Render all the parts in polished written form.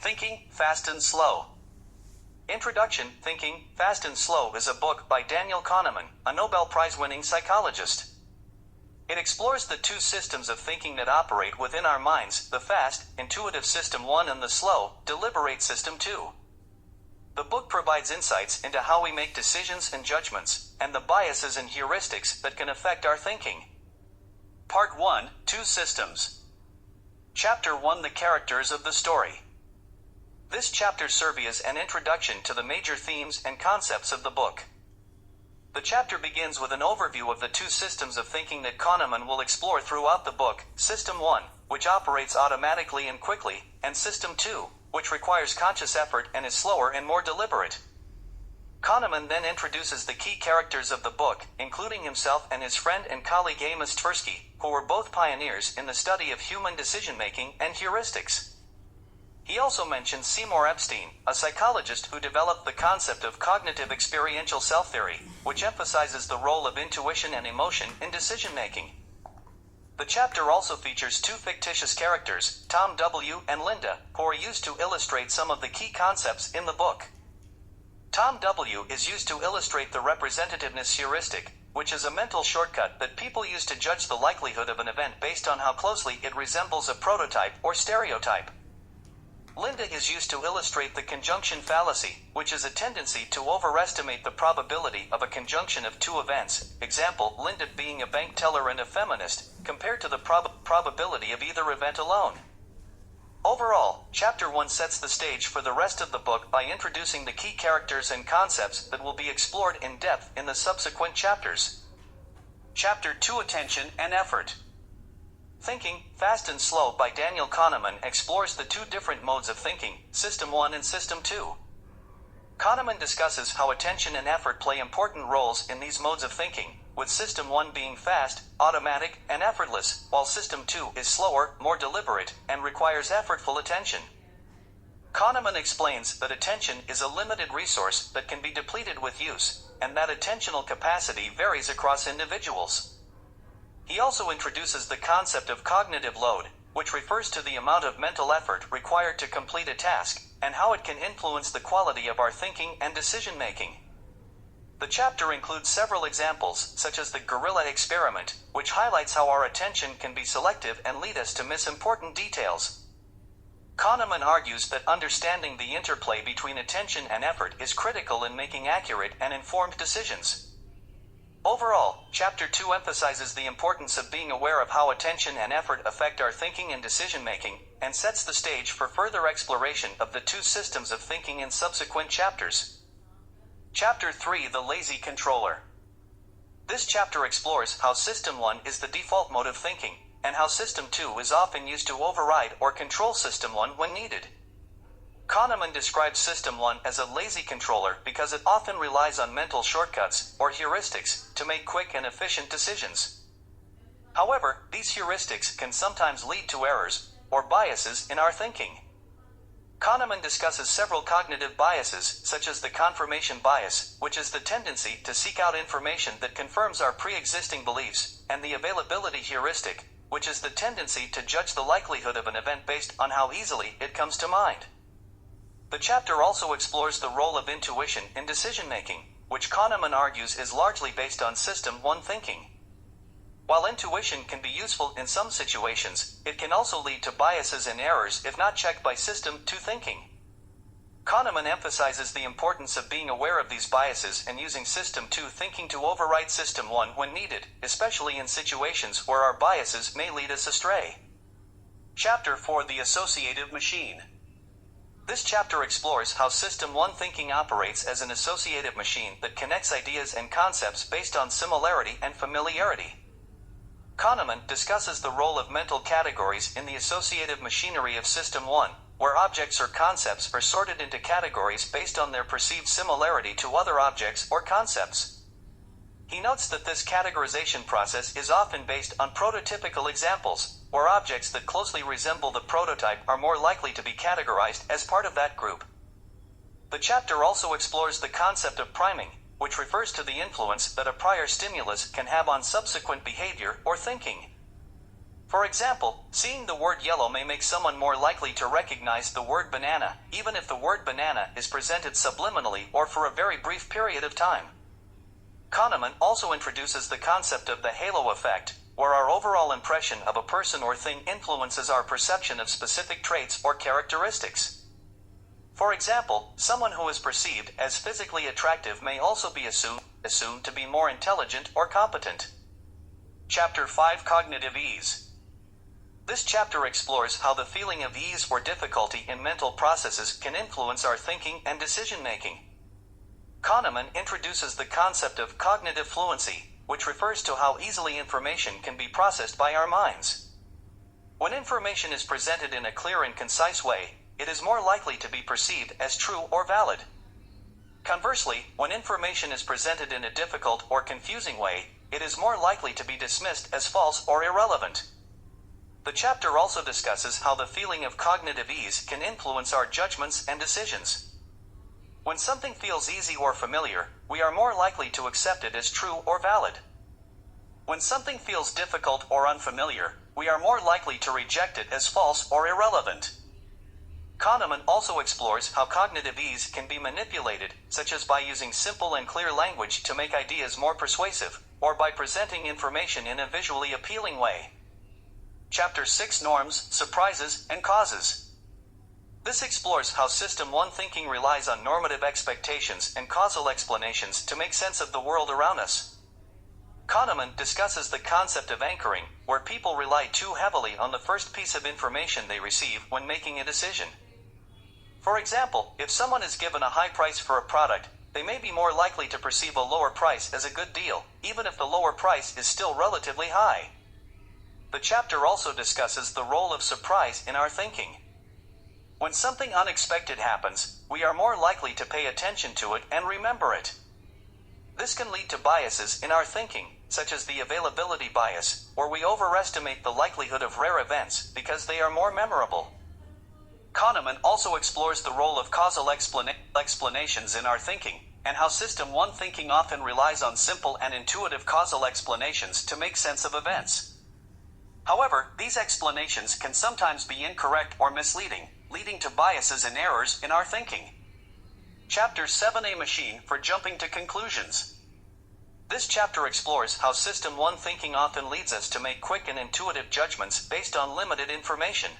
Thinking, Fast and Slow. Introduction, Thinking, Fast and Slow is a book by Daniel Kahneman, a Nobel Prize-winning psychologist. It explores the two systems of thinking that operate within our minds, the fast, intuitive system 1 and the slow, deliberate system 2. The book provides insights into how we make decisions and judgments, and the biases and heuristics that can affect our thinking. Part 1, Two Systems. Chapter 1, The Characters of the Story. This chapter serves as an introduction to the major themes and concepts of the book. The chapter begins with an overview of the two systems of thinking that Kahneman will explore throughout the book: System 1, which operates automatically and quickly, and System 2, which requires conscious effort and is slower and more deliberate. Kahneman then introduces the key characters of the book, including himself and his friend and colleague Amos Tversky, who were both pioneers in the study of human decision-making and heuristics. He also mentions Seymour Epstein, a psychologist who developed the concept of cognitive experiential self-theory, which emphasizes the role of intuition and emotion in decision-making. The chapter also features two fictitious characters, Tom W. and Linda, who are used to illustrate some of the key concepts in the book. Tom W. is used to illustrate the representativeness heuristic, which is a mental shortcut that people use to judge the likelihood of an event based on how closely it resembles a prototype or stereotype. Linda is used to illustrate the conjunction fallacy, which is a tendency to overestimate the probability of a conjunction of two events, example, Linda being a bank teller and a feminist, compared to the probability of either event alone. Overall, Chapter 1 sets the stage for the rest of the book by introducing the key characters and concepts that will be explored in depth in the subsequent chapters. Chapter 2, Attention and Effort. Thinking, Fast and Slow by Daniel Kahneman explores the two different modes of thinking, System 1 and System 2. Kahneman discusses how attention and effort play important roles in these modes of thinking, with System 1 being fast, automatic, and effortless, while System 2 is slower, more deliberate, and requires effortful attention. Kahneman explains that attention is a limited resource that can be depleted with use, and that attentional capacity varies across individuals. He also introduces the concept of cognitive load, which refers to the amount of mental effort required to complete a task, and how it can influence the quality of our thinking and decision-making. The chapter includes several examples, such as the gorilla experiment, which highlights how our attention can be selective and lead us to miss important details. Kahneman argues that understanding the interplay between attention and effort is critical in making accurate and informed decisions. Overall, Chapter 2 emphasizes the importance of being aware of how attention and effort affect our thinking and decision-making, and sets the stage for further exploration of the two systems of thinking in subsequent chapters. Chapter 3, The Lazy Controller. This chapter explores how System 1 is the default mode of thinking, and how System 2 is often used to override or control System 1 when needed. Kahneman describes System 1 as a lazy controller because it often relies on mental shortcuts, or heuristics, to make quick and efficient decisions. However, these heuristics can sometimes lead to errors, or biases, in our thinking. Kahneman discusses several cognitive biases, such as the confirmation bias, which is the tendency to seek out information that confirms our pre-existing beliefs, and the availability heuristic, which is the tendency to judge the likelihood of an event based on how easily it comes to mind. The chapter also explores the role of intuition in decision-making, which Kahneman argues is largely based on System 1 thinking. While intuition can be useful in some situations, it can also lead to biases and errors if not checked by System 2 thinking. Kahneman emphasizes the importance of being aware of these biases and using System 2 thinking to override System 1 when needed, especially in situations where our biases may lead us astray. Chapter 4, The Associative Machine. This chapter explores how System 1 thinking operates as an associative machine that connects ideas and concepts based on similarity and familiarity. Kahneman discusses the role of mental categories in the associative machinery of System 1, where objects or concepts are sorted into categories based on their perceived similarity to other objects or concepts. He notes that this categorization process is often based on prototypical examples, where objects that closely resemble the prototype are more likely to be categorized as part of that group. The chapter also explores the concept of priming, which refers to the influence that a prior stimulus can have on subsequent behavior or thinking. For example, seeing the word yellow may make someone more likely to recognize the word banana, even if the word banana is presented subliminally or for a very brief period of time. Kahneman also introduces the concept of the halo effect, where our overall impression of a person or thing influences our perception of specific traits or characteristics. For example, someone who is perceived as physically attractive may also be assumed to be more intelligent or competent. Chapter 5: Cognitive Ease. This chapter explores how the feeling of ease or difficulty in mental processes can influence our thinking and decision-making. Kahneman introduces the concept of cognitive fluency, which refers to how easily information can be processed by our minds. When information is presented in a clear and concise way, it is more likely to be perceived as true or valid. Conversely, when information is presented in a difficult or confusing way, it is more likely to be dismissed as false or irrelevant. The chapter also discusses how the feeling of cognitive ease can influence our judgments and decisions. When something feels easy or familiar, we are more likely to accept it as true or valid. When something feels difficult or unfamiliar, we are more likely to reject it as false or irrelevant. Kahneman also explores how cognitive ease can be manipulated, such as by using simple and clear language to make ideas more persuasive, or by presenting information in a visually appealing way. Chapter 6: Norms, Surprises, and Causes. This explores how System 1 thinking relies on normative expectations and causal explanations to make sense of the world around us. Kahneman discusses the concept of anchoring, where people rely too heavily on the first piece of information they receive when making a decision. For example, if someone is given a high price for a product, they may be more likely to perceive a lower price as a good deal, even if the lower price is still relatively high. The chapter also discusses the role of surprise in our thinking. When something unexpected happens, we are more likely to pay attention to it and remember it. This can lead to biases in our thinking, such as the availability bias, where we overestimate the likelihood of rare events because they are more memorable. Kahneman also explores the role of causal explanations in our thinking, and how System 1 thinking often relies on simple and intuitive causal explanations to make sense of events. However, these explanations can sometimes be incorrect or misleading, leading to biases and errors in our thinking. Chapter 7: A Machine for Jumping to Conclusions. This chapter explores how System 1 thinking often leads us to make quick and intuitive judgments based on limited information.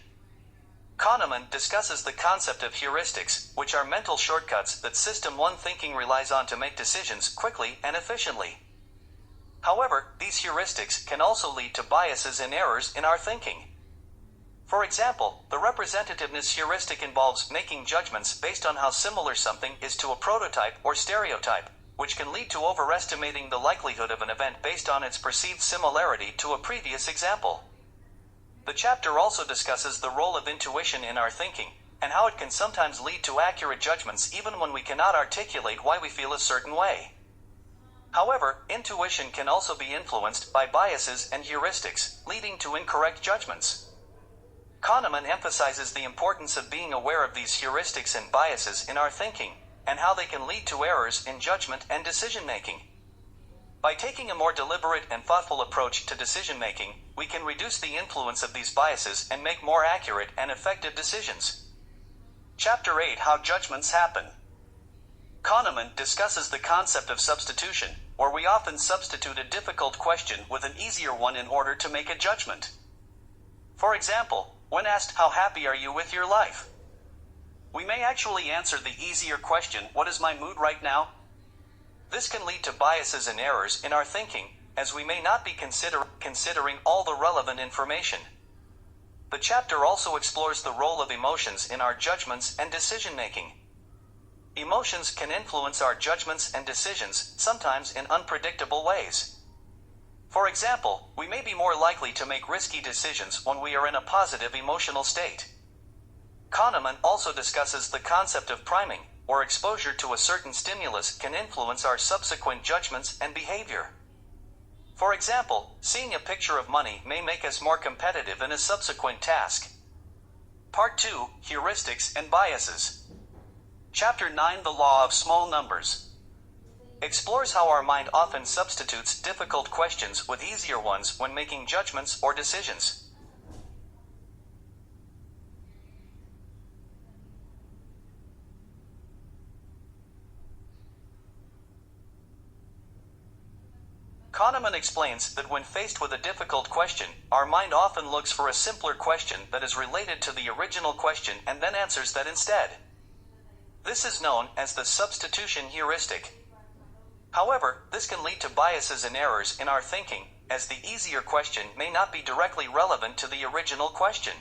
Kahneman discusses the concept of heuristics, which are mental shortcuts that System 1 thinking relies on to make decisions quickly and efficiently. However, these heuristics can also lead to biases and errors in our thinking. For example, the representativeness heuristic involves making judgments based on how similar something is to a prototype or stereotype, which can lead to overestimating the likelihood of an event based on its perceived similarity to a previous example. The chapter also discusses the role of intuition in our thinking, and how it can sometimes lead to accurate judgments even when we cannot articulate why we feel a certain way. However, intuition can also be influenced by biases and heuristics, leading to incorrect judgments. Kahneman emphasizes the importance of being aware of these heuristics and biases in our thinking, and how they can lead to errors in judgment and decision-making. By taking a more deliberate and thoughtful approach to decision-making, we can reduce the influence of these biases and make more accurate and effective decisions. Chapter 8: How Judgments Happen. Kahneman discusses the concept of substitution, where we often substitute a difficult question with an easier one in order to make a judgment. For example, when asked, "How happy are you with your life?" we may actually answer the easier question, "What is my mood right now?" This can lead to biases and errors in our thinking, as we may not be considering all the relevant information. The chapter also explores the role of emotions in our judgments and decision-making. Emotions can influence our judgments and decisions, sometimes in unpredictable ways. For example, we may be more likely to make risky decisions when we are in a positive emotional state. Kahneman also discusses the concept of priming, or exposure to a certain stimulus can influence our subsequent judgments and behavior. For example, seeing a picture of money may make us more competitive in a subsequent task. Part 2: Heuristics and Biases. Chapter 9: The Law of Small Numbers. Explores how our mind often substitutes difficult questions with easier ones when making judgments or decisions. Kahneman explains that when faced with a difficult question, our mind often looks for a simpler question that is related to the original question and then answers that instead. This is known as the substitution heuristic. However, this can lead to biases and errors in our thinking, as the easier question may not be directly relevant to the original question.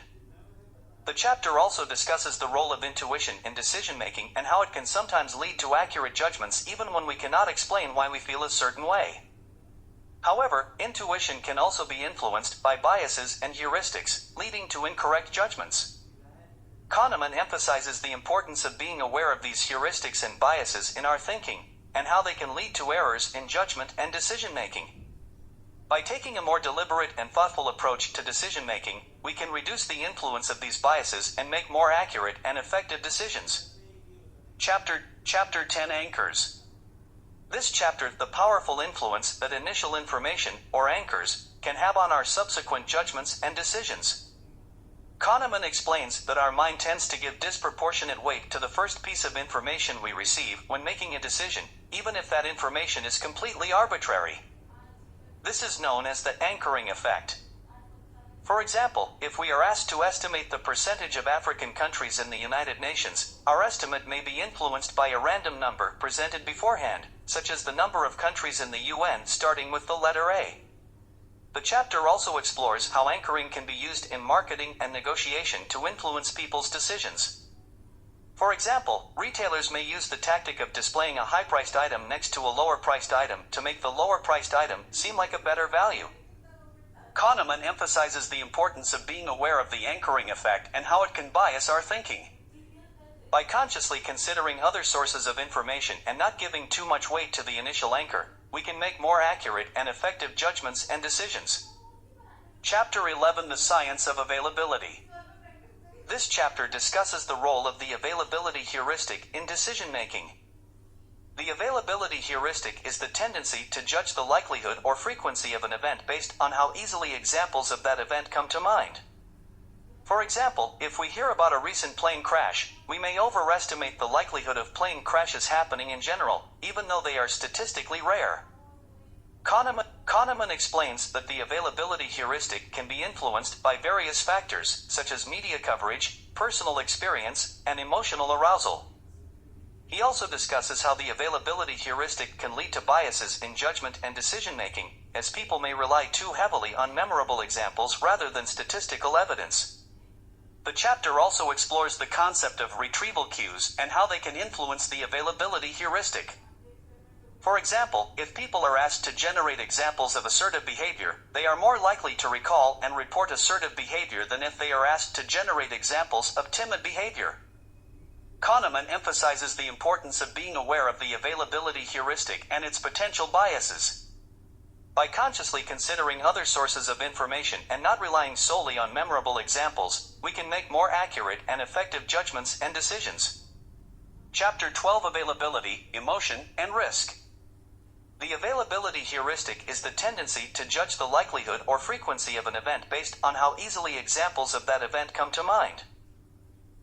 The chapter also discusses the role of intuition in decision-making and how it can sometimes lead to accurate judgments even when we cannot explain why we feel a certain way. However, intuition can also be influenced by biases and heuristics, leading to incorrect judgments. Kahneman emphasizes the importance of being aware of these heuristics and biases in our thinking, and how they can lead to errors in judgment and decision-making. By taking a more deliberate and thoughtful approach to decision-making, we can reduce the influence of these biases and make more accurate and effective decisions. Chapter 10 Anchors. This chapter, the powerful influence that initial information, or anchors, can have on our subsequent judgments and decisions. Kahneman explains that our mind tends to give disproportionate weight to the first piece of information we receive when making a decision, even if that information is completely arbitrary. This is known as the anchoring effect. For example, if we are asked to estimate the percentage of African countries in the United Nations, our estimate may be influenced by a random number presented beforehand, such as the number of countries in the UN starting with the letter A. The chapter also explores how anchoring can be used in marketing and negotiation to influence people's decisions. For example, retailers may use the tactic of displaying a high-priced item next to a lower-priced item to make the lower-priced item seem like a better value. Kahneman emphasizes the importance of being aware of the anchoring effect and how it can bias our thinking. By consciously considering other sources of information and not giving too much weight to the initial anchor, we can make more accurate and effective judgments and decisions. Chapter 11 The Science of Availability. This chapter discusses the role of the availability heuristic in decision-making. The availability heuristic is the tendency to judge the likelihood or frequency of an event based on how easily examples of that event come to mind. For example, if we hear about a recent plane crash, we may overestimate the likelihood of plane crashes happening in general, even though they are statistically rare. Kahneman explains that the availability heuristic can be influenced by various factors, such as media coverage, personal experience, and emotional arousal. He also discusses how the availability heuristic can lead to biases in judgment and decision-making, as people may rely too heavily on memorable examples rather than statistical evidence. The chapter also explores the concept of retrieval cues and how they can influence the availability heuristic. For example, if people are asked to generate examples of assertive behavior, they are more likely to recall and report assertive behavior than if they are asked to generate examples of timid behavior. Kahneman emphasizes the importance of being aware of the availability heuristic and its potential biases. By consciously considering other sources of information and not relying solely on memorable examples, we can make more accurate and effective judgments and decisions. Chapter 12 Availability, Emotion, and Risk. The availability heuristic is the tendency to judge the likelihood or frequency of an event based on how easily examples of that event come to mind.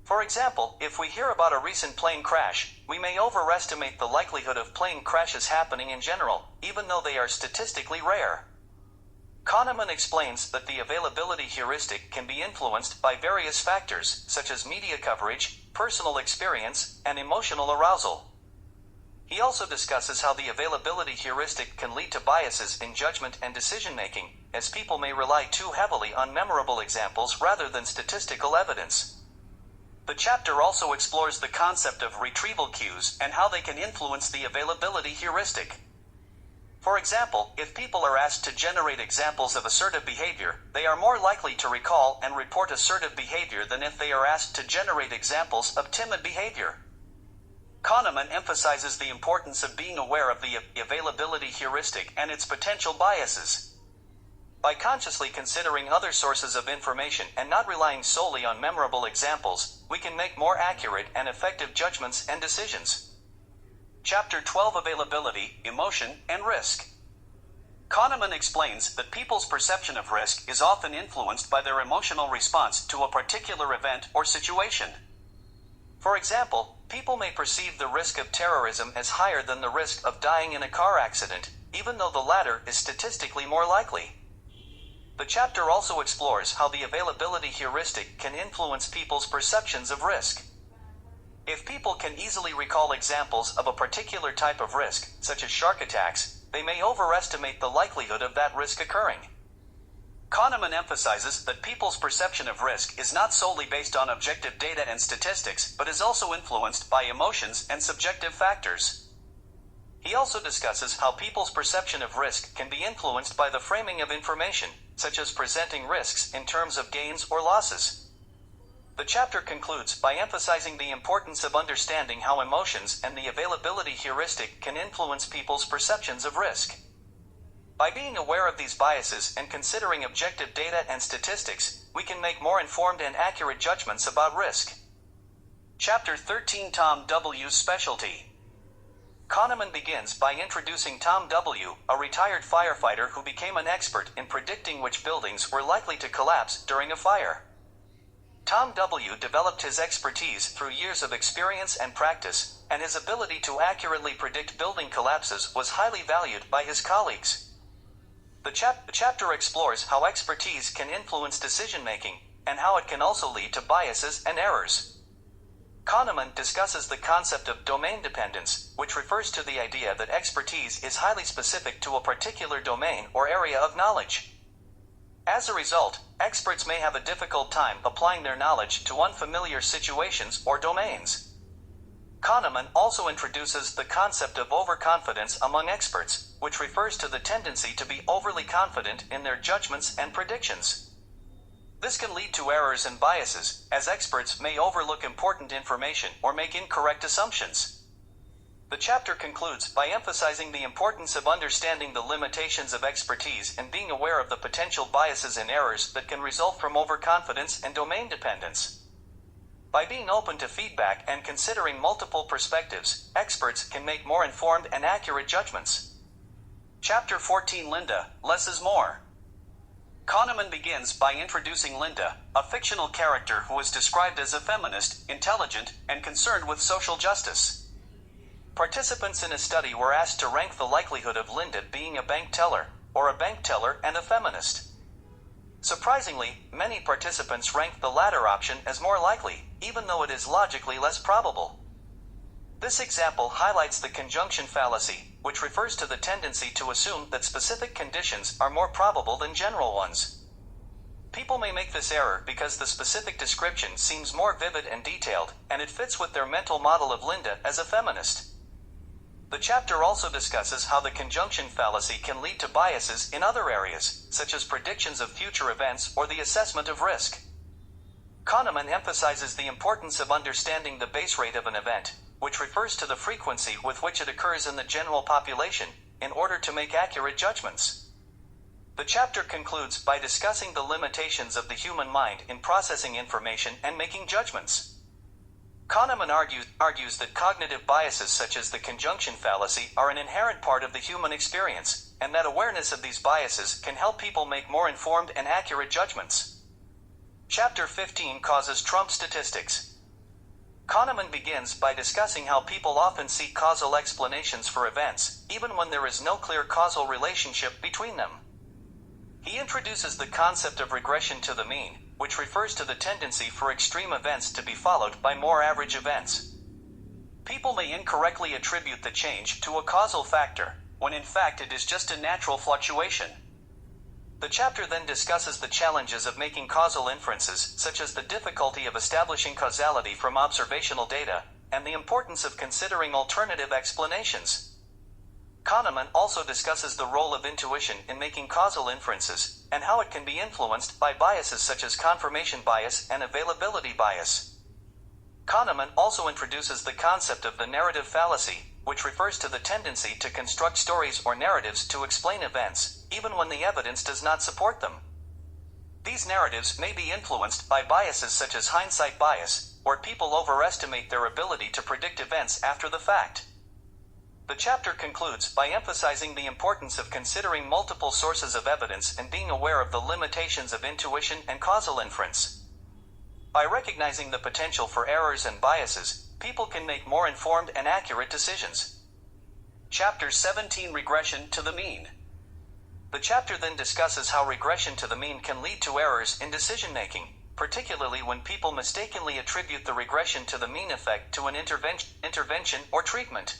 For example, if we hear about a recent plane crash, we may overestimate the likelihood of plane crashes happening in general, even though they are statistically rare. Kahneman explains that the availability heuristic can be influenced by various factors, such as media coverage, personal experience, and emotional arousal. He also discusses how the availability heuristic can lead to biases in judgment and decision-making, as people may rely too heavily on memorable examples rather than statistical evidence. The chapter also explores the concept of retrieval cues and how they can influence the availability heuristic. For example, if people are asked to generate examples of assertive behavior, they are more likely to recall and report assertive behavior than if they are asked to generate examples of timid behavior. Kahneman emphasizes the importance of being aware of the availability heuristic and its potential biases. By consciously considering other sources of information and not relying solely on memorable examples, we can make more accurate and effective judgments and decisions. Chapter 12 Availability, Emotion, and Risk. Kahneman explains that people's perception of risk is often influenced by their emotional response to a particular event or situation. For example, people may perceive the risk of terrorism as higher than the risk of dying in a car accident, even though the latter is statistically more likely. The chapter also explores how the availability heuristic can influence people's perceptions of risk. If people can easily recall examples of a particular type of risk, such as shark attacks, they may overestimate the likelihood of that risk occurring. Kahneman emphasizes that people's perception of risk is not solely based on objective data and statistics, but is also influenced by emotions and subjective factors. He also discusses how people's perception of risk can be influenced by the framing of information, such as presenting risks in terms of gains or losses. The chapter concludes by emphasizing the importance of understanding how emotions and the availability heuristic can influence people's perceptions of risk. By being aware of these biases and considering objective data and statistics, we can make more informed and accurate judgments about risk. Chapter 13: Tom W.'s Specialty. Kahneman begins by introducing Tom W., a retired firefighter who became an expert in predicting which buildings were likely to collapse during a fire. Tom W. developed his expertise through years of experience and practice, and his ability to accurately predict building collapses was highly valued by his colleagues. The chapter explores how expertise can influence decision-making, and how it can also lead to biases and errors. Kahneman discusses the concept of domain dependence, which refers to the idea that expertise is highly specific to a particular domain or area of knowledge. As a result, experts may have a difficult time applying their knowledge to unfamiliar situations or domains. Kahneman also introduces the concept of overconfidence among experts, which refers to the tendency to be overly confident in their judgments and predictions. This can lead to errors and biases, as experts may overlook important information or make incorrect assumptions. The chapter concludes by emphasizing the importance of understanding the limitations of expertise and being aware of the potential biases and errors that can result from overconfidence and domain dependence. By being open to feedback and considering multiple perspectives, experts can make more informed and accurate judgments. Chapter 14: Linda, Less is More. Kahneman begins by introducing Linda, a fictional character who is described as a feminist, intelligent, and concerned with social justice. Participants in a study were asked to rank the likelihood of Linda being a bank teller, or a bank teller and a feminist. Surprisingly, many participants ranked the latter option as more likely, even though it is logically less probable. This example highlights the conjunction fallacy, which refers to the tendency to assume that specific conditions are more probable than general ones. People may make this error because the specific description seems more vivid and detailed, and it fits with their mental model of Linda as a feminist. The chapter also discusses how the conjunction fallacy can lead to biases in other areas, such as predictions of future events or the assessment of risk. Kahneman emphasizes the importance of understanding the base rate of an event, which refers to the frequency with which it occurs in the general population, in order to make accurate judgments. The chapter concludes by discussing the limitations of the human mind in processing information and making judgments. Kahneman argues that cognitive biases such as the conjunction fallacy are an inherent part of the human experience, and that awareness of these biases can help people make more informed and accurate judgments. Chapter 15: Causes Trump Statistics. Kahneman begins by discussing how people often seek causal explanations for events, even when there is no clear causal relationship between them. He introduces the concept of regression to the mean, which refers to the tendency for extreme events to be followed by more average events. People may incorrectly attribute the change to a causal factor, when in fact it is just a natural fluctuation. The chapter then discusses the challenges of making causal inferences, such as the difficulty of establishing causality from observational data, and the importance of considering alternative explanations. Kahneman also discusses the role of intuition in making causal inferences, and how it can be influenced by biases such as confirmation bias and availability bias. Kahneman also introduces the concept of the narrative fallacy, which refers to the tendency to construct stories or narratives to explain events, even when the evidence does not support them. These narratives may be influenced by biases such as hindsight bias, where people overestimate their ability to predict events after the fact. The chapter concludes by emphasizing the importance of considering multiple sources of evidence and being aware of the limitations of intuition and causal inference. By recognizing the potential for errors and biases, people can make more informed and accurate decisions. Chapter 17: Regression to the Mean. The chapter then discusses how regression to the mean can lead to errors in decision-making, particularly when people mistakenly attribute the regression to the mean effect to an intervention or treatment.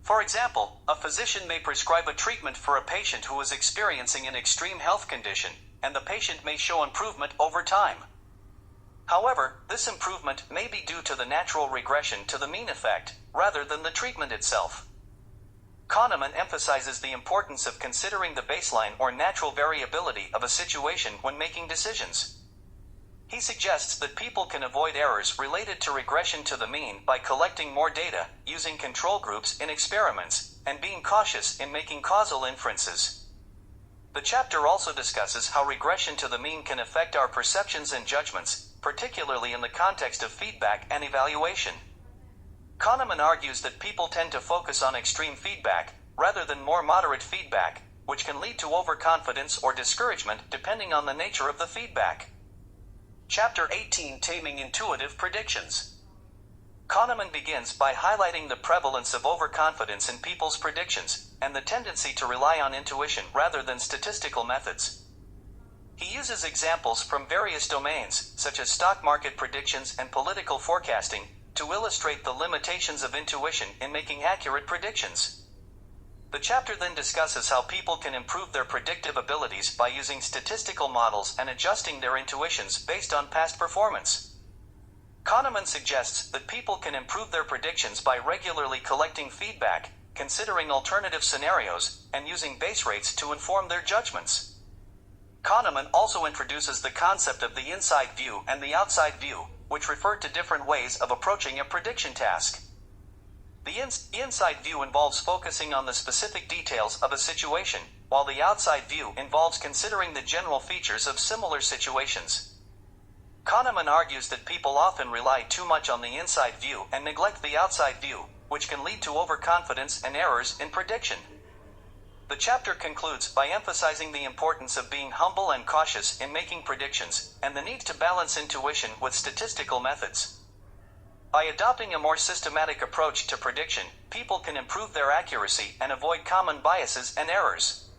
For example, a physician may prescribe a treatment for a patient who is experiencing an extreme health condition, and the patient may show improvement over time. However, this improvement may be due to the natural regression to the mean effect, rather than the treatment itself. Kahneman emphasizes the importance of considering the baseline or natural variability of a situation when making decisions. He suggests that people can avoid errors related to regression to the mean by collecting more data, using control groups in experiments, and being cautious in making causal inferences. The chapter also discusses how regression to the mean can affect our perceptions and judgments, particularly in the context of feedback and evaluation. Kahneman argues that people tend to focus on extreme feedback, rather than more moderate feedback, which can lead to overconfidence or discouragement depending on the nature of the feedback. Chapter 18: Taming Intuitive Predictions. Kahneman begins by highlighting the prevalence of overconfidence in people's predictions, and the tendency to rely on intuition rather than statistical methods. He uses examples from various domains, such as stock market predictions and political forecasting, to illustrate the limitations of intuition in making accurate predictions. The chapter then discusses how people can improve their predictive abilities by using statistical models and adjusting their intuitions based on past performance. Kahneman suggests that people can improve their predictions by regularly collecting feedback, considering alternative scenarios, and using base rates to inform their judgments. Kahneman also introduces the concept of the inside view and the outside view, which refer to different ways of approaching a prediction task. The inside view involves focusing on the specific details of a situation, while the outside view involves considering the general features of similar situations. Kahneman argues that people often rely too much on the inside view and neglect the outside view, which can lead to overconfidence and errors in prediction. The chapter concludes by emphasizing the importance of being humble and cautious in making predictions, and the need to balance intuition with statistical methods. By adopting a more systematic approach to prediction, people can improve their accuracy and avoid common biases and errors.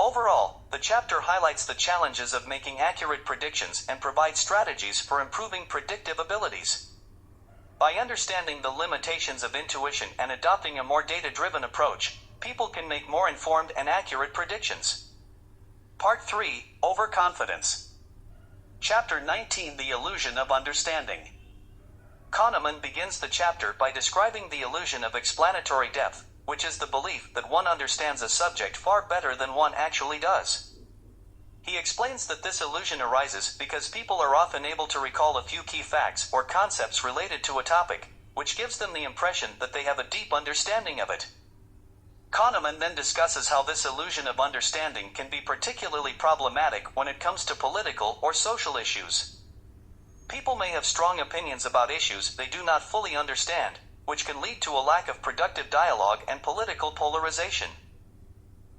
Overall, the chapter highlights the challenges of making accurate predictions and provides strategies for improving predictive abilities. By understanding the limitations of intuition and adopting a more data-driven approach, people can make more informed and accurate predictions. Part 3: Overconfidence. Chapter 19: The Illusion of Understanding. Kahneman begins the chapter by describing the illusion of explanatory depth, which is the belief that one understands a subject far better than one actually does. He explains that this illusion arises because people are often able to recall a few key facts or concepts related to a topic, which gives them the impression that they have a deep understanding of it. Kahneman then discusses how this illusion of understanding can be particularly problematic when it comes to political or social issues. People may have strong opinions about issues they do not fully understand, which can lead to a lack of productive dialogue and political polarization.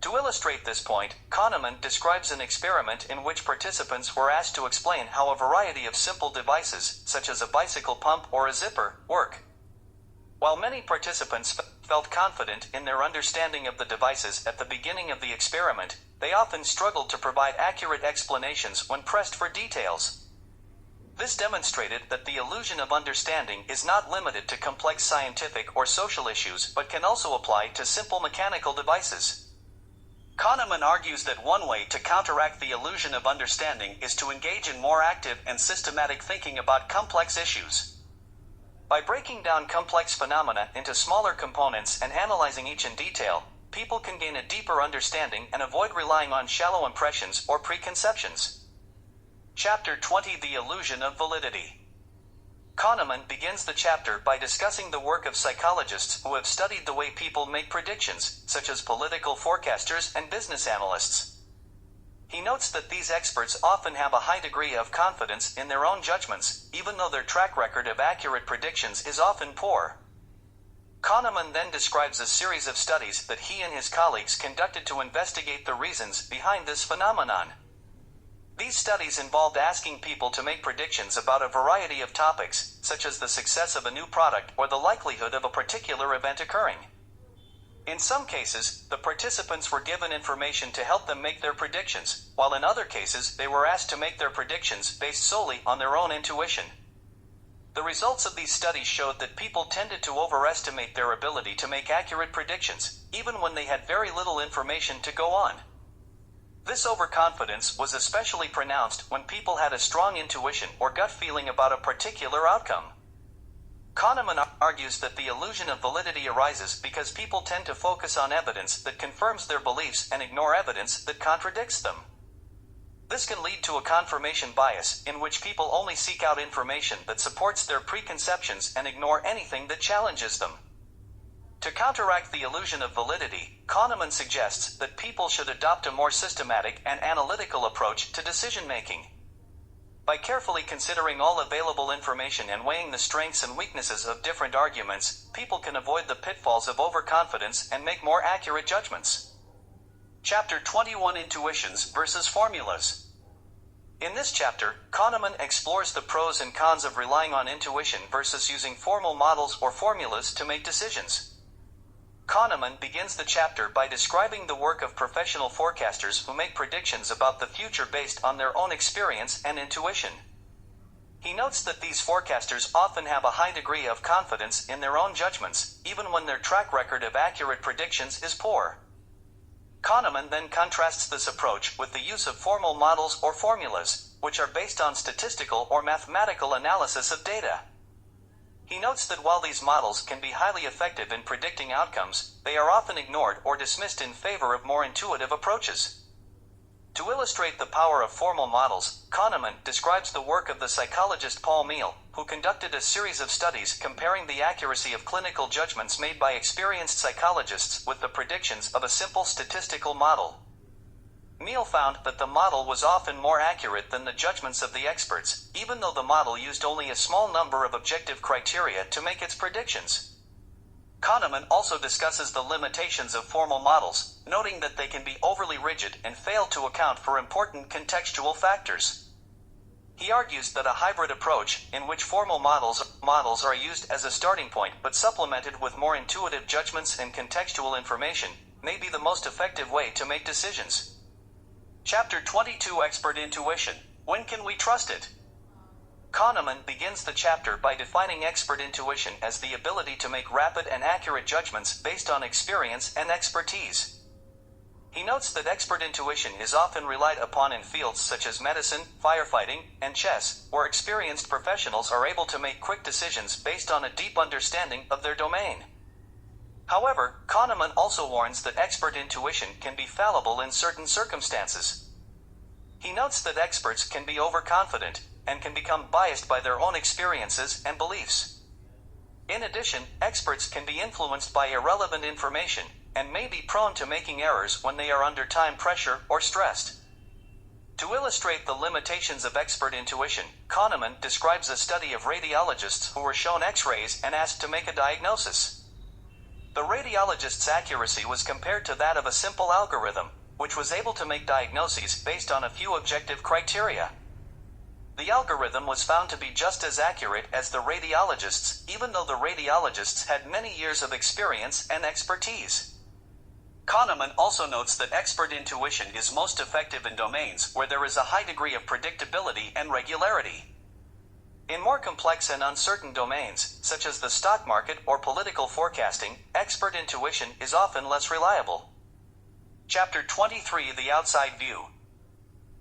To illustrate this point, Kahneman describes an experiment in which participants were asked to explain how a variety of simple devices, such as a bicycle pump or a zipper, work. While many participants felt confident in their understanding of the devices at the beginning of the experiment, they often struggled to provide accurate explanations when pressed for details. This demonstrated that the illusion of understanding is not limited to complex scientific or social issues but can also apply to simple mechanical devices. Kahneman argues that one way to counteract the illusion of understanding is to engage in more active and systematic thinking about complex issues. By breaking down complex phenomena into smaller components and analyzing each in detail, people can gain a deeper understanding and avoid relying on shallow impressions or preconceptions. Chapter 20: The Illusion of Validity. Kahneman begins the chapter by discussing the work of psychologists who have studied the way people make predictions, such as political forecasters and business analysts. He notes that these experts often have a high degree of confidence in their own judgments, even though their track record of accurate predictions is often poor. Kahneman then describes a series of studies that he and his colleagues conducted to investigate the reasons behind this phenomenon. These studies involved asking people to make predictions about a variety of topics, such as the success of a new product or the likelihood of a particular event occurring. In some cases, the participants were given information to help them make their predictions, while in other cases they were asked to make their predictions based solely on their own intuition. The results of these studies showed that people tended to overestimate their ability to make accurate predictions, even when they had very little information to go on. This overconfidence was especially pronounced when people had a strong intuition or gut feeling about a particular outcome. Kahneman argues that the illusion of validity arises because people tend to focus on evidence that confirms their beliefs and ignore evidence that contradicts them. This can lead to a confirmation bias, in which people only seek out information that supports their preconceptions and ignore anything that challenges them. To counteract the illusion of validity, Kahneman suggests that people should adopt a more systematic and analytical approach to decision-making. By carefully considering all available information and weighing the strengths and weaknesses of different arguments, people can avoid the pitfalls of overconfidence and make more accurate judgments. Chapter 21: Intuitions versus Formulas. In this chapter, Kahneman explores the pros and cons of relying on intuition versus using formal models or formulas to make decisions. Kahneman begins the chapter by describing the work of professional forecasters who make predictions about the future based on their own experience and intuition. He notes that these forecasters often have a high degree of confidence in their own judgments, even when their track record of accurate predictions is poor. Kahneman then contrasts this approach with the use of formal models or formulas, which are based on statistical or mathematical analysis of data. He notes that while these models can be highly effective in predicting outcomes, they are often ignored or dismissed in favor of more intuitive approaches. To illustrate the power of formal models, Kahneman describes the work of the psychologist Paul Meehl, who conducted a series of studies comparing the accuracy of clinical judgments made by experienced psychologists with the predictions of a simple statistical model. Meehl found that the model was often more accurate than the judgments of the experts, even though the model used only a small number of objective criteria to make its predictions. Kahneman also discusses the limitations of formal models, noting that they can be overly rigid and fail to account for important contextual factors. He argues that a hybrid approach, in which formal models are used as a starting point but supplemented with more intuitive judgments and contextual information, may be the most effective way to make decisions. Chapter 22: Expert Intuition. When can we trust it? Kahneman begins the chapter by defining expert intuition as the ability to make rapid and accurate judgments based on experience and expertise. He notes that expert intuition is often relied upon in fields such as medicine, firefighting, and chess, where experienced professionals are able to make quick decisions based on a deep understanding of their domain. However, Kahneman also warns that expert intuition can be fallible in certain circumstances. He notes that experts can be overconfident and can become biased by their own experiences and beliefs. In addition, experts can be influenced by irrelevant information and may be prone to making errors when they are under time pressure or stressed. To illustrate the limitations of expert intuition, Kahneman describes a study of radiologists who were shown X-rays and asked to make a diagnosis. The radiologist's accuracy was compared to that of a simple algorithm, which was able to make diagnoses based on a few objective criteria. The algorithm was found to be just as accurate as the radiologists, even though the radiologists had many years of experience and expertise. Kahneman also notes that expert intuition is most effective in domains where there is a high degree of predictability and regularity. In more complex and uncertain domains, such as the stock market or political forecasting, expert intuition is often less reliable. Chapter 23: The Outside View.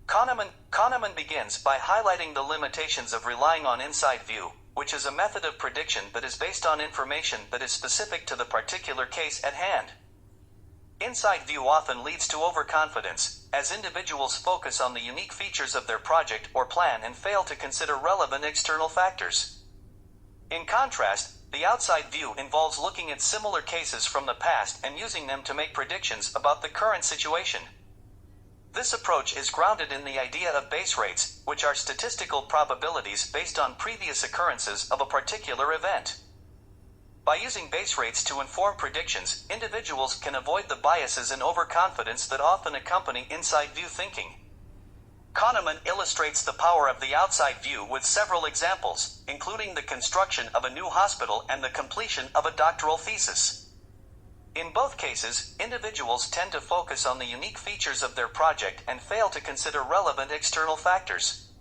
Kahneman begins by highlighting the limitations of relying on inside view, which is a method of prediction that is based on information that is specific to the particular case at hand. Inside view often leads to overconfidence, as individuals focus on the unique features of their project or plan and fail to consider relevant external factors. In contrast, the outside view involves looking at similar cases from the past and using them to make predictions about the current situation. This approach is grounded in the idea of base rates, which are statistical probabilities based on previous occurrences of a particular event. By using base rates to inform predictions, individuals can avoid the biases and overconfidence that often accompany inside view thinking. Kahneman illustrates the power of the outside view with several examples, including the construction of a new hospital and the completion of a doctoral thesis. In both cases, individuals tend to focus on the unique features of their project and fail to consider relevant external factors.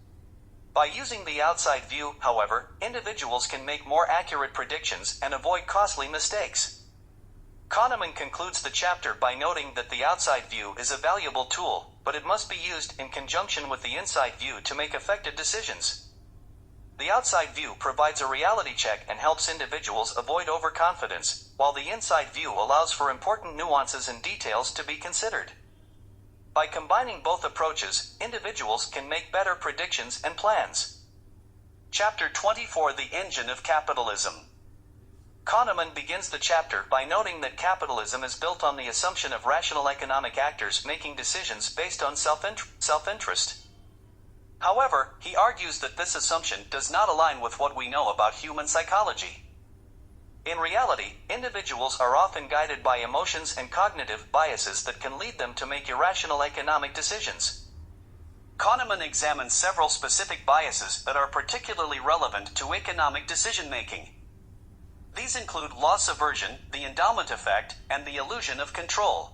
By using the outside view, however, individuals can make more accurate predictions and avoid costly mistakes. Kahneman concludes the chapter by noting that the outside view is a valuable tool, but it must be used in conjunction with the inside view to make effective decisions. The outside view provides a reality check and helps individuals avoid overconfidence, while the inside view allows for important nuances and details to be considered. By combining both approaches, individuals can make better predictions and plans. Chapter 24: The Engine of Capitalism. Kahneman begins the chapter by noting that capitalism is built on the assumption of rational economic actors making decisions based on self-interest. However, he argues that this assumption does not align with what we know about human psychology. In reality, individuals are often guided by emotions and cognitive biases that can lead them to make irrational economic decisions. Kahneman examines several specific biases that are particularly relevant to economic decision-making. These include loss aversion, the endowment effect, and the illusion of control.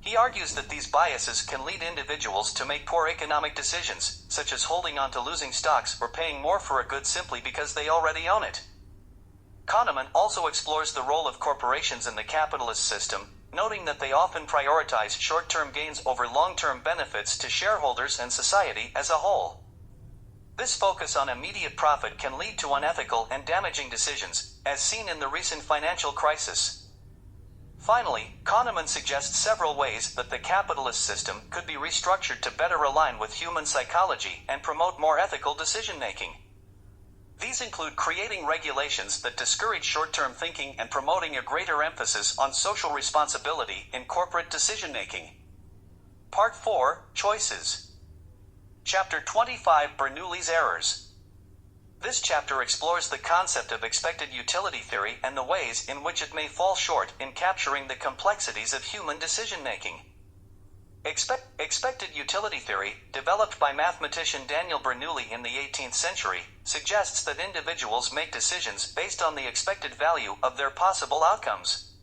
He argues that these biases can lead individuals to make poor economic decisions, such as holding on to losing stocks or paying more for a good simply because they already own it. Kahneman also explores the role of corporations in the capitalist system, noting that they often prioritize short-term gains over long-term benefits to shareholders and society as a whole. This focus on immediate profit can lead to unethical and damaging decisions, as seen in the recent financial crisis. Finally, Kahneman suggests several ways that the capitalist system could be restructured to better align with human psychology and promote more ethical decision-making. These include creating regulations that discourage short-term thinking and promoting a greater emphasis on social responsibility in corporate decision-making. Part 4: Choices. Chapter 25: Bernoulli's Errors. This chapter explores the concept of expected utility theory and the ways in which it may fall short in capturing the complexities of human decision-making. Expected utility theory, developed by mathematician Daniel Bernoulli in the 18th century, suggests that individuals make decisions based on the expected value of their possible outcomes.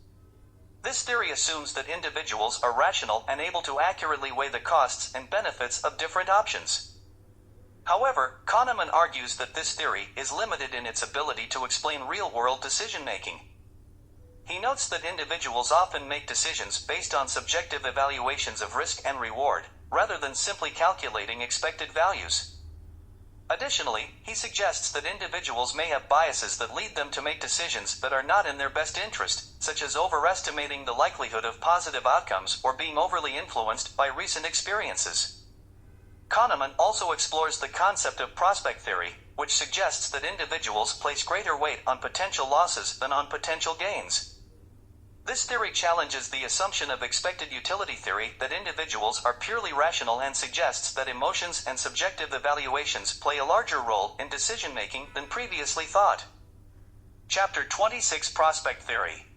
This theory assumes that individuals are rational and able to accurately weigh the costs and benefits of different options. However, Kahneman argues that this theory is limited in its ability to explain real-world decision-making. He notes that individuals often make decisions based on subjective evaluations of risk and reward, rather than simply calculating expected values. Additionally, he suggests that individuals may have biases that lead them to make decisions that are not in their best interest, such as overestimating the likelihood of positive outcomes or being overly influenced by recent experiences. Kahneman also explores the concept of prospect theory, which suggests that individuals place greater weight on potential losses than on potential gains. This theory challenges the assumption of expected utility theory that individuals are purely rational and suggests that emotions and subjective evaluations play a larger role in decision-making than previously thought. Chapter 26: Prospect Theory.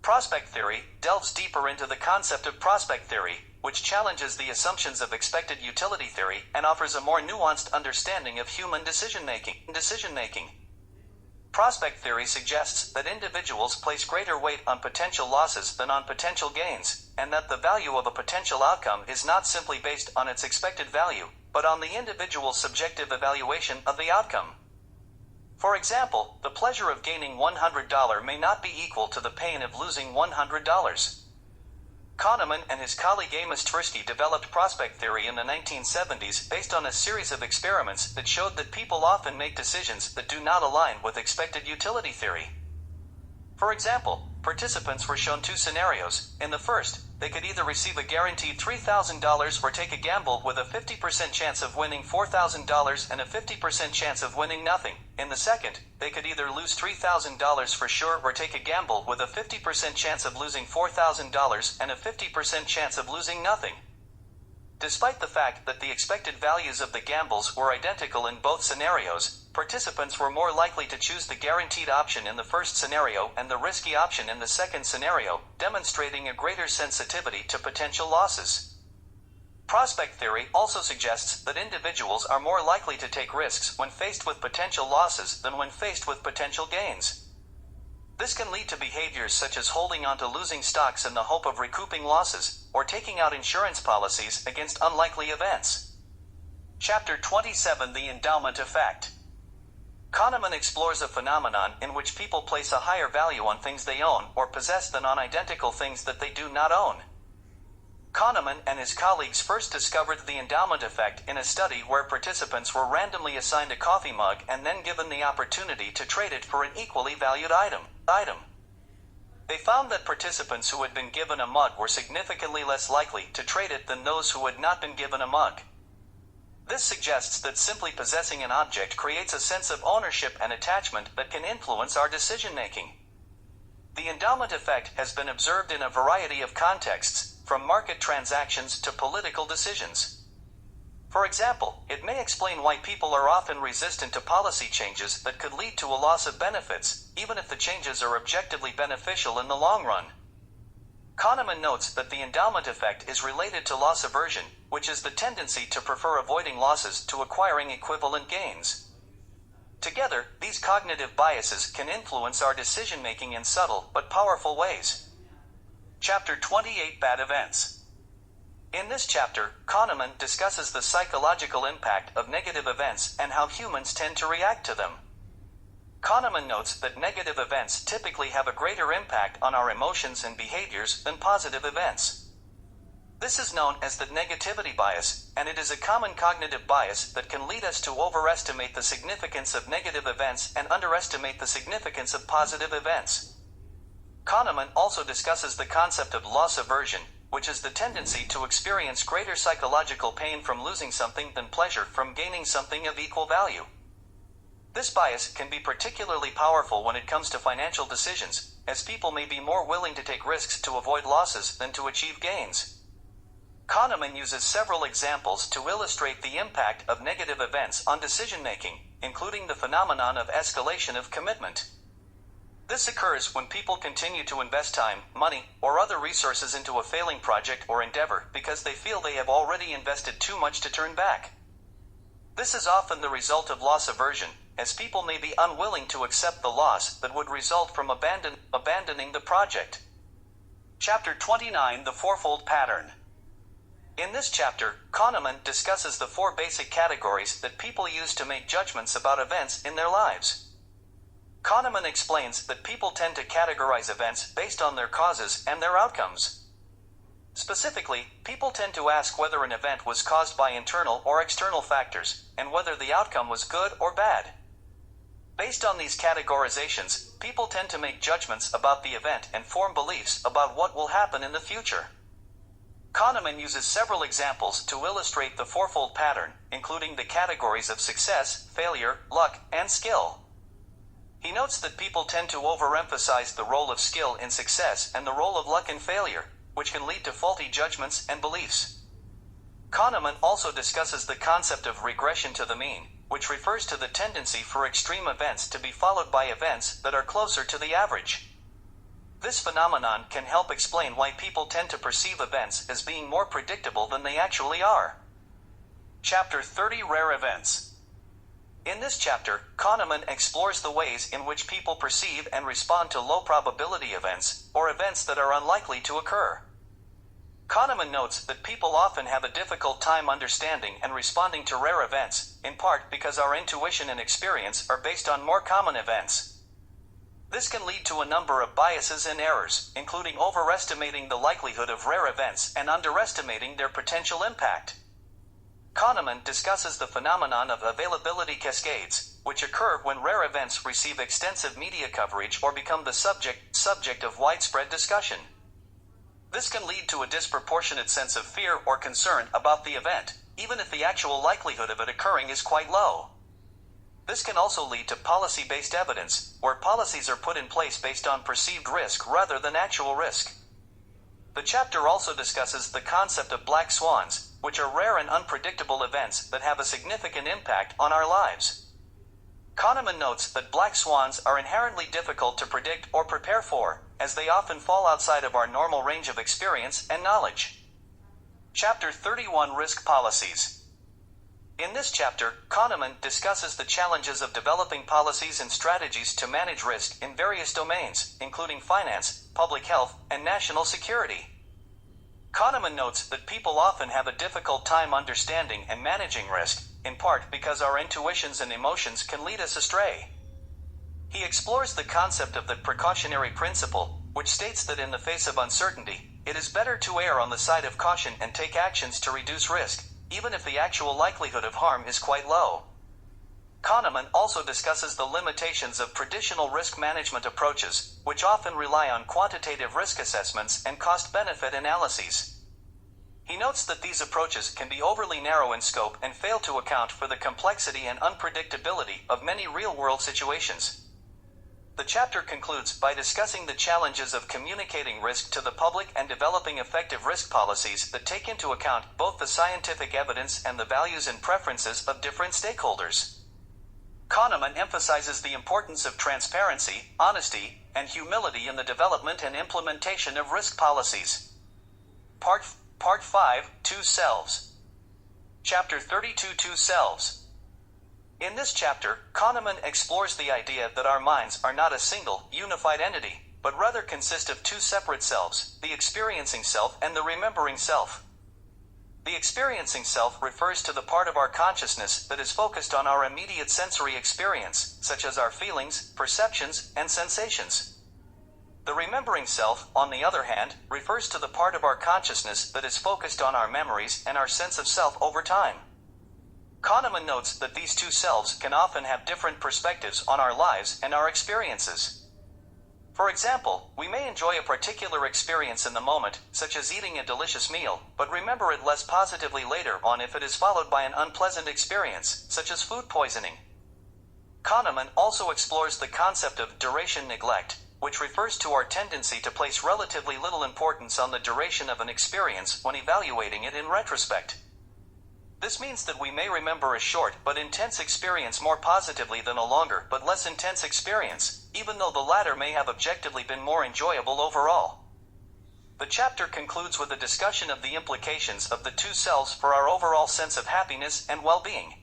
Prospect theory delves deeper into the concept of prospect theory, which challenges the assumptions of expected utility theory and offers a more nuanced understanding of human decision-making. Prospect theory suggests that individuals place greater weight on potential losses than on potential gains, and that the value of a potential outcome is not simply based on its expected value, but on the individual's subjective evaluation of the outcome. For example, the pleasure of gaining $100 may not be equal to the pain of losing $100. Kahneman and his colleague Amos Tversky developed prospect theory in the 1970s based on a series of experiments that showed that people often make decisions that do not align with expected utility theory. For example, participants were shown two scenarios. In the first, they could either receive a guaranteed $3,000 or take a gamble with a 50% chance of winning $4,000 and a 50% chance of winning nothing. In the second, they could either lose $3,000 for sure or take a gamble with a 50% chance of losing $4,000 and a 50% chance of losing nothing. Despite the fact that the expected values of the gambles were identical in both scenarios, participants were more likely to choose the guaranteed option in the first scenario and the risky option in the second scenario, demonstrating a greater sensitivity to potential losses. Prospect theory also suggests that individuals are more likely to take risks when faced with potential losses than when faced with potential gains. This can lead to behaviors such as holding onto losing stocks in the hope of recouping losses, or taking out insurance policies against unlikely events. Chapter 27: The Endowment Effect. Kahneman explores a phenomenon in which people place a higher value on things they own or possess than on identical things that they do not own. Kahneman and his colleagues first discovered the endowment effect in a study where participants were randomly assigned a coffee mug and then given the opportunity to trade it for an equally valued item. They found that participants who had been given a mug were significantly less likely to trade it than those who had not been given a mug. This suggests that simply possessing an object creates a sense of ownership and attachment that can influence our decision-making. The endowment effect has been observed in a variety of contexts, from market transactions to political decisions. For example, it may explain why people are often resistant to policy changes that could lead to a loss of benefits, even if the changes are objectively beneficial in the long run. Kahneman notes that the endowment effect is related to loss aversion, which is the tendency to prefer avoiding losses to acquiring equivalent gains. Together, these cognitive biases can influence our decision-making in subtle but powerful ways. Chapter 28: Bad Events. In this chapter, Kahneman discusses the psychological impact of negative events and how humans tend to react to them. Kahneman notes that negative events typically have a greater impact on our emotions and behaviors than positive events. This is known as the negativity bias, and it is a common cognitive bias that can lead us to overestimate the significance of negative events and underestimate the significance of positive events. Kahneman also discusses the concept of loss aversion, which is the tendency to experience greater psychological pain from losing something than pleasure from gaining something of equal value. This bias can be particularly powerful when it comes to financial decisions, as people may be more willing to take risks to avoid losses than to achieve gains. Kahneman uses several examples to illustrate the impact of negative events on decision-making, including the phenomenon of escalation of commitment. This occurs when people continue to invest time, money, or other resources into a failing project or endeavor because they feel they have already invested too much to turn back. This is often the result of loss aversion, as people may be unwilling to accept the loss that would result from abandoning the project. Chapter 29: The Fourfold Pattern. In this chapter, Kahneman discusses the four basic categories that people use to make judgments about events in their lives. Kahneman explains that people tend to categorize events based on their causes and their outcomes. Specifically, people tend to ask whether an event was caused by internal or external factors, and whether the outcome was good or bad. Based on these categorizations, people tend to make judgments about the event and form beliefs about what will happen in the future. Kahneman uses several examples to illustrate the fourfold pattern, including the categories of success, failure, luck, and skill. He notes that people tend to overemphasize the role of skill in success and the role of luck in failure, which can lead to faulty judgments and beliefs. Kahneman also discusses the concept of regression to the mean, which refers to the tendency for extreme events to be followed by events that are closer to the average. This phenomenon can help explain why people tend to perceive events as being more predictable than they actually are. Chapter 30: Rare Events. In this chapter, Kahneman explores the ways in which people perceive and respond to low-probability events, or events that are unlikely to occur. Kahneman notes that people often have a difficult time understanding and responding to rare events, in part because our intuition and experience are based on more common events. This can lead to a number of biases and errors, including overestimating the likelihood of rare events and underestimating their potential impact. Kahneman discusses the phenomenon of availability cascades, which occur when rare events receive extensive media coverage or become the subject of widespread discussion. This can lead to a disproportionate sense of fear or concern about the event, even if the actual likelihood of it occurring is quite low. This can also lead to policy-based evidence, where policies are put in place based on perceived risk rather than actual risk. The chapter also discusses the concept of black swans, which are rare and unpredictable events that have a significant impact on our lives. Kahneman notes that black swans are inherently difficult to predict or prepare for, as they often fall outside of our normal range of experience and knowledge. Chapter 31: Risk Policies. In this chapter, Kahneman discusses the challenges of developing policies and strategies to manage risk in various domains, including finance, public health, and national security. Kahneman notes that people often have a difficult time understanding and managing risk, in part because our intuitions and emotions can lead us astray. He explores the concept of the precautionary principle, which states that in the face of uncertainty, it is better to err on the side of caution and take actions to reduce risk, even if the actual likelihood of harm is quite low. Kahneman also discusses the limitations of traditional risk management approaches, which often rely on quantitative risk assessments and cost-benefit analyses. He notes that these approaches can be overly narrow in scope and fail to account for the complexity and unpredictability of many real-world situations. The chapter concludes by discussing the challenges of communicating risk to the public and developing effective risk policies that take into account both the scientific evidence and the values and preferences of different stakeholders. Kahneman emphasizes the importance of transparency, honesty, and humility in the development and implementation of risk policies. Part 5, Two Selves. Chapter 32, Two Selves. In this chapter, Kahneman explores the idea that our minds are not a single, unified entity, but rather consist of two separate selves, the experiencing self and the remembering self. The experiencing self refers to the part of our consciousness that is focused on our immediate sensory experience, such as our feelings, perceptions, and sensations. The remembering self, on the other hand, refers to the part of our consciousness that is focused on our memories and our sense of self over time. Kahneman notes that these two selves can often have different perspectives on our lives and our experiences. For example, we may enjoy a particular experience in the moment, such as eating a delicious meal, but remember it less positively later on if it is followed by an unpleasant experience, such as food poisoning. Kahneman also explores the concept of duration neglect, which refers to our tendency to place relatively little importance on the duration of an experience when evaluating it in retrospect. This means that we may remember a short but intense experience more positively than a longer but less intense experience, even though the latter may have objectively been more enjoyable overall. The chapter concludes with a discussion of the implications of the two selves for our overall sense of happiness and well-being.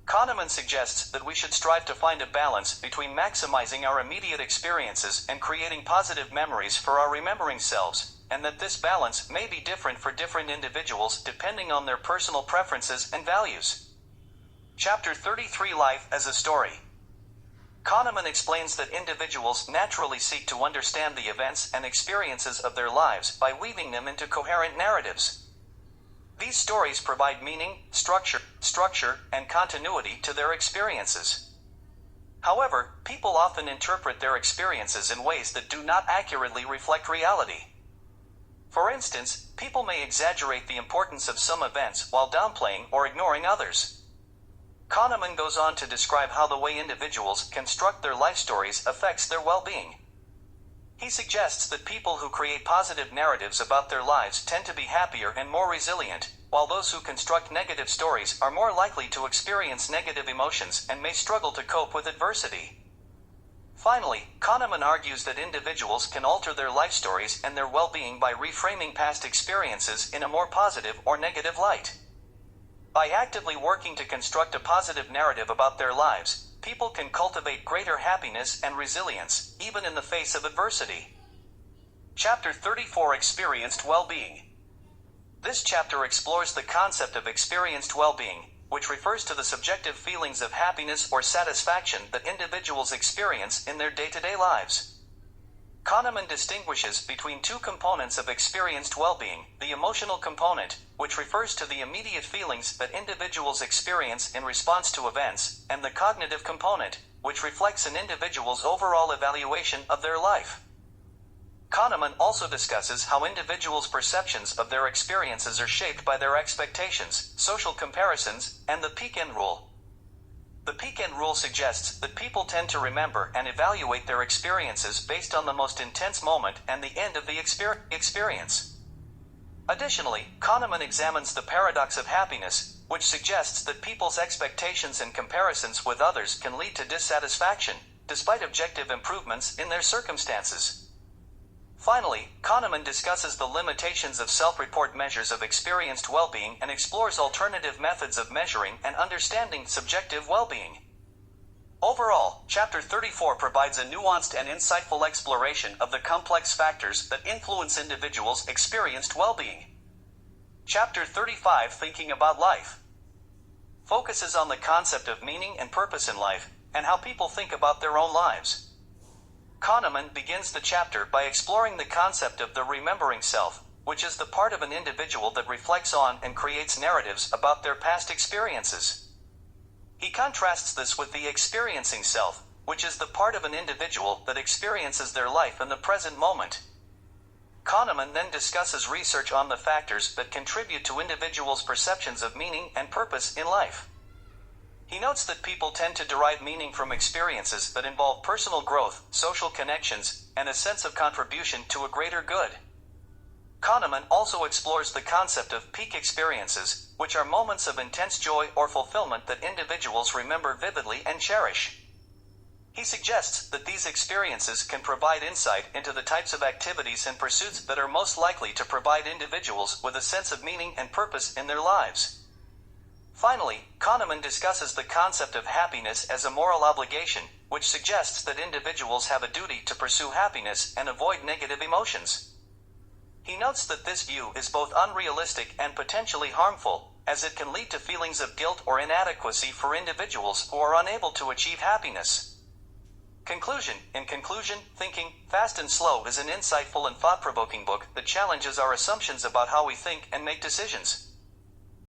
Kahneman suggests that we should strive to find a balance between maximizing our immediate experiences and creating positive memories for our remembering selves, and that this balance may be different for different individuals depending on their personal preferences and values. Chapter 33, Life as a Story. Kahneman explains that individuals naturally seek to understand the events and experiences of their lives by weaving them into coherent narratives. These stories provide meaning, structure, and continuity to their experiences. However, people often interpret their experiences in ways that do not accurately reflect reality. For instance, people may exaggerate the importance of some events while downplaying or ignoring others. Kahneman goes on to describe how the way individuals construct their life stories affects their well-being. He suggests that people who create positive narratives about their lives tend to be happier and more resilient, while those who construct negative stories are more likely to experience negative emotions and may struggle to cope with adversity. Finally, Kahneman argues that individuals can alter their life stories and their well-being by reframing past experiences in a more positive or negative light. By actively working to construct a positive narrative about their lives, people can cultivate greater happiness and resilience, even in the face of adversity. Chapter 34, Experienced Well-Being. This chapter explores the concept of experienced well-being, which refers to the subjective feelings of happiness or satisfaction that individuals experience in their day-to-day lives. Kahneman distinguishes between two components of experienced well-being: the emotional component, which refers to the immediate feelings that individuals experience in response to events, and the cognitive component, which reflects an individual's overall evaluation of their life. Kahneman also discusses how individuals' perceptions of their experiences are shaped by their expectations, social comparisons, and the peak-end rule. The peak-end rule suggests that people tend to remember and evaluate their experiences based on the most intense moment and the end of the experience. Additionally, Kahneman examines the paradox of happiness, which suggests that people's expectations and comparisons with others can lead to dissatisfaction, despite objective improvements in their circumstances. Finally, Kahneman discusses the limitations of self-report measures of experienced well-being and explores alternative methods of measuring and understanding subjective well-being. Overall, Chapter 34 provides a nuanced and insightful exploration of the complex factors that influence individuals' experienced well-being. Chapter 35, Thinking About Life, focuses on the concept of meaning and purpose in life, and how people think about their own lives. Kahneman begins the chapter by exploring the concept of the remembering self, which is the part of an individual that reflects on and creates narratives about their past experiences. He contrasts this with the experiencing self, which is the part of an individual that experiences their life in the present moment. Kahneman then discusses research on the factors that contribute to individuals' perceptions of meaning and purpose in life. He notes that people tend to derive meaning from experiences that involve personal growth, social connections, and a sense of contribution to a greater good. Kahneman also explores the concept of peak experiences, which are moments of intense joy or fulfillment that individuals remember vividly and cherish. He suggests that these experiences can provide insight into the types of activities and pursuits that are most likely to provide individuals with a sense of meaning and purpose in their lives. Finally, Kahneman discusses the concept of happiness as a moral obligation, which suggests that individuals have a duty to pursue happiness and avoid negative emotions. He notes that this view is both unrealistic and potentially harmful, as it can lead to feelings of guilt or inadequacy for individuals who are unable to achieve happiness. Conclusion. In conclusion, Thinking, Fast and Slow is an insightful and thought-provoking book that challenges our assumptions about how we think and make decisions.